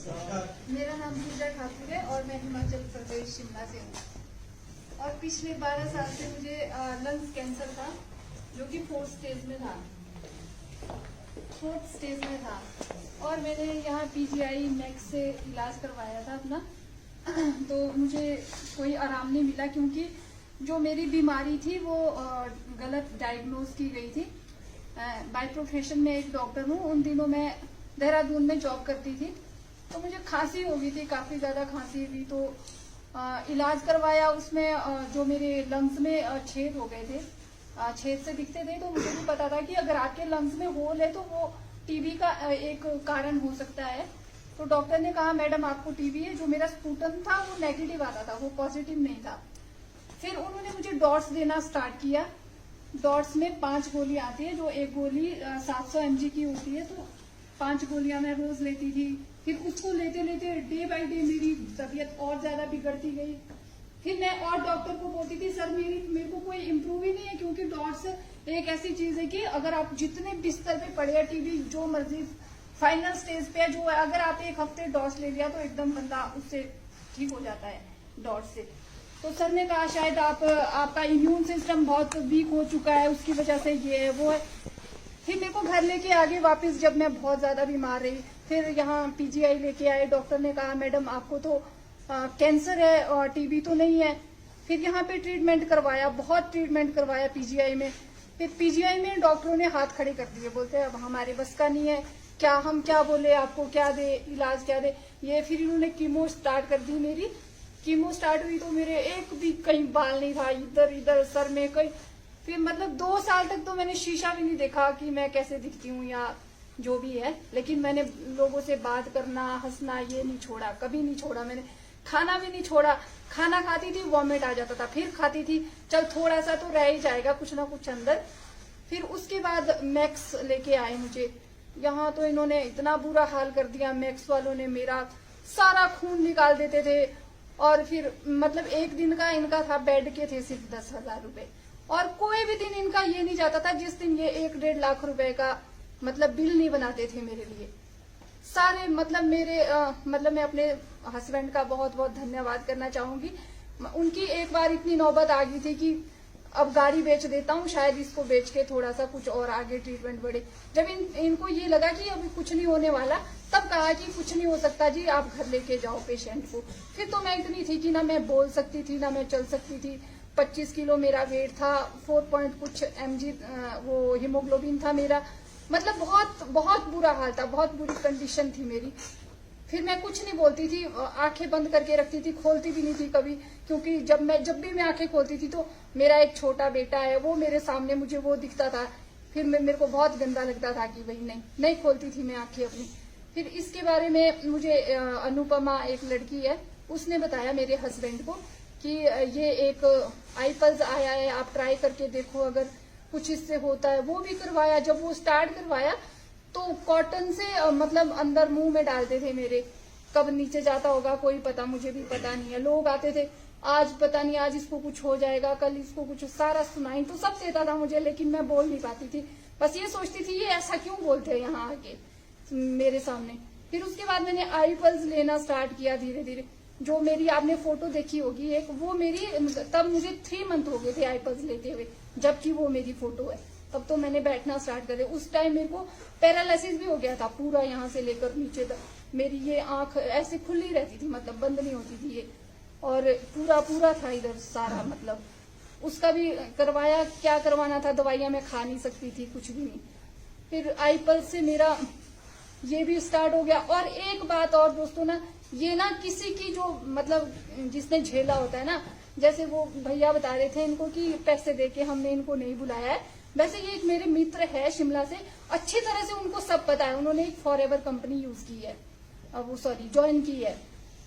मेरा नाम पूजा ठाकुर है और मैं हिमाचल प्रदेश शिमला से हूँ। और पिछले 12 साल से मुझे लंग्स कैंसर था, जो कि 4th स्टेज में था। और मैंने यहाँ पीजीआई मैक्स से इलाज करवाया था अपना। तो मुझे कोई आराम नहीं मिला, क्योंकि जो मेरी बीमारी थी वो गलत डायग्नोज की गई थी। बाय प्रोफेशन में एक डॉक्टर हूँ। उन दिनों मैं देहरादून में जॉब करती थी, तो मुझे खांसी हो गई थी, काफी ज्यादा खांसी हुई। तो इलाज करवाया, उसमें जो मेरे लंग्स में छेद हो गए थे, छेद से दिखते थे। तो मुझे भी पता था कि अगर आपके लंग्स में होल है तो वो टीबी का एक कारण हो सकता है। तो डॉक्टर ने कहा मैडम आपको टीबी है। जो मेरा स्पूटम था वो नेगेटिव आता था, वो पॉजिटिव नहीं था। फिर उन्होंने मुझे डॉट्स देना स्टार्ट किया। डॉट्स में 5 गोली आती है, जो एक गोली 700 mg की होती है। तो 5 गोलियां मैं रोज लेती थी। फिर उसको लेते लेते डे बाय डे मेरी तबीयत और ज्यादा बिगड़ती गई। फिर मैं और डॉक्टर को बोलती थी सर मेरे को कोई इम्प्रूव ही नहीं है, क्योंकि डॉट्स एक ऐसी चीज है कि अगर आप जितने बिस्तर पे पड़े हैं, टीबी जो मर्जी फाइनल स्टेज पे है, जो अगर आप एक हफ्ते डॉट्स ले लिया तो एकदम बंदा उससे ठीक हो जाता है डॉट्स से। तो सर ने कहा शायद आपका इम्यून सिस्टम बहुत वीक हो चुका है, उसकी वजह से ये है वो है। फिर मेरे को घर लेके आगे वापस, जब मैं बहुत ज्यादा बीमार रही, फिर यहाँ पीजीआई लेके आए। डॉक्टर ने कहा मैडम आपको तो कैंसर है और टीबी तो नहीं है। फिर यहाँ पे ट्रीटमेंट करवाया, बहुत ट्रीटमेंट करवाया पीजीआई में। फिर पीजीआई में डॉक्टरों ने हाथ खड़े कर दिए, बोलते अब हमारे बस का नहीं है, हम क्या बोले आपको, क्या दे इलाज, क्या दे ये। फिर इन्होंने कीमो स्टार्ट कर दी। मेरी कीमो स्टार्ट हुई तो मेरे एक भी कहीं बाल नहीं था, इधर इधर सर में कहीं। फिर मतलब 2 साल तक तो मैंने शीशा भी नहीं देखा कि मैं कैसे दिखती हूँ या जो भी है। लेकिन मैंने लोगों से बात करना, हंसना ये नहीं छोड़ा, कभी नहीं छोड़ा मैंने। खाना भी नहीं छोड़ा। खाना खाती थी, वॉमिट आ जाता था, फिर खाती थी, चल थोड़ा सा तो रह ही जाएगा कुछ ना कुछ अंदर। फिर उसके बाद मैक्स लेके आए मुझे यहाँ। तो इन्होंने इतना बुरा हाल कर दिया, मैक्स वालों ने मेरा सारा खून निकाल देते थे। और फिर मतलब एक दिन का इनका था, बेड के थे सिर्फ 10,000 रुपए। और कोई भी दिन इनका ये नहीं जाता था जिस दिन ये 1-1.5 लाख रुपए का मतलब बिल नहीं बनाते थे मेरे लिए सारे। मतलब मेरे मतलब मैं अपने हस्बैंड का बहुत बहुत धन्यवाद करना चाहूंगी। उनकी एक बार इतनी नौबत आ गई थी कि अब गाड़ी बेच देता हूँ, शायद इसको बेच के थोड़ा सा कुछ और आगे ट्रीटमेंट बढ़े। जब इनको ये लगा कि अभी कुछ नहीं होने वाला, तब कहा कि कुछ नहीं हो सकता जी, आप घर लेके जाओ पेशेंट को। फिर तो मैं इतनी थी कि ना मैं बोल सकती थी ना मैं चल सकती थी। 25 किलो मेरा वेट था, 4 पॉइंट कुछ mg वो हीमोग्लोबिन था मेरा। मतलब बहुत बहुत बुरा हाल था, बहुत बुरी कंडीशन थी मेरी। फिर मैं कुछ नहीं बोलती थी, आंखें बंद करके रखती थी, खोलती भी नहीं थी कभी। क्योंकि जब भी मैं आंखें खोलती थी तो मेरा एक छोटा बेटा है, वो मेरे सामने मुझे वो दिखता था। फिर मेरे को बहुत गंदा लगता था कि भाई नहीं खोलती थी मैं आंखें अपनी। फिर इसके बारे में मुझे अनुपमा एक लड़की है, उसने बताया मेरे हस्बैंड को कि ये एक आईपल्स आया है, आप ट्राई करके देखो अगर कुछ इससे होता है। वो भी करवाया। जब वो स्टार्ट करवाया तो कॉटन से मतलब अंदर मुंह में डालते थे मेरे, कब नीचे जाता होगा कोई पता, मुझे भी पता नहीं है। लोग आते थे, आज पता नहीं आज इसको कुछ हो जाएगा, कल इसको कुछ, सारा सुनाई तो सब देता था मुझे, लेकिन मैं बोल नहीं पाती थी। बस ये सोचती थी ये ऐसा क्यों बोलते हैं यहाँ आके मेरे सामने। फिर उसके बाद मैंने आईपल्स लेना स्टार्ट किया धीरे धीरे। जो मेरी आपने फोटो देखी होगी एक, वो मेरी तब मुझे 3 मंथ हो गए थे आईपल्स लेते हुए, जबकि वो मेरी फोटो है। तब तो मैंने बैठना स्टार्ट कर दिया। उस टाइम मेरे को पैरालिसिस भी हो गया था पूरा, यहाँ से लेकर नीचे तक। मेरी ये आंख ऐसे खुली रहती थी, मतलब बंद नहीं होती थी ये। और पूरा था इधर सारा, मतलब उसका भी करवाया। क्या करवाना था, दवाइयां मैं खा नहीं सकती थी, कुछ भी नहीं। फिर आईपल्स से मेरा ये भी स्टार्ट हो गया। और एक बात और दोस्तों ना, ये ना किसी की जो मतलब जिसने झेला होता है ना, जैसे वो भैया बता रहे थे इनको कि पैसे देके हमने इनको नहीं बुलाया है। वैसे ये एक मेरे मित्र है शिमला से, अच्छी तरह से उनको सब पता है। उन्होंने एक फॉरएवर कंपनी यूज की है, वो ज्वाइन की है।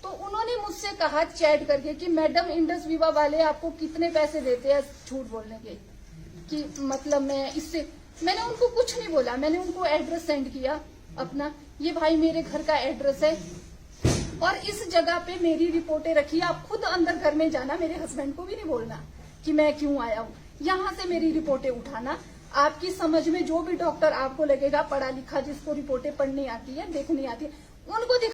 तो उन्होंने मुझसे कहा चैट करके कि मैडम इंडस विवा वाले आपको कितने पैसे देते हैं झूठ बोलने के, कि मतलब मैंने उनको कुछ नहीं बोला। मैंने उनको एड्रेस सेंड किया अपना, ये भाई मेरे घर का एड्रेस है और इस जगह पे मेरी रिपोर्टें रखी, आप खुद अंदर घर में जाना, मेरे हस्बैंड को भी नहीं बोलना कि मैं क्यों आया हूँ। यहाँ से मेरी रिपोर्टें उठाना, आपकी समझ में जो भी डॉक्टर आपको लगेगा पढ़ा लिखा, जिसको रिपोर्टें पढ़नी आती है, देखनी आती है, उनको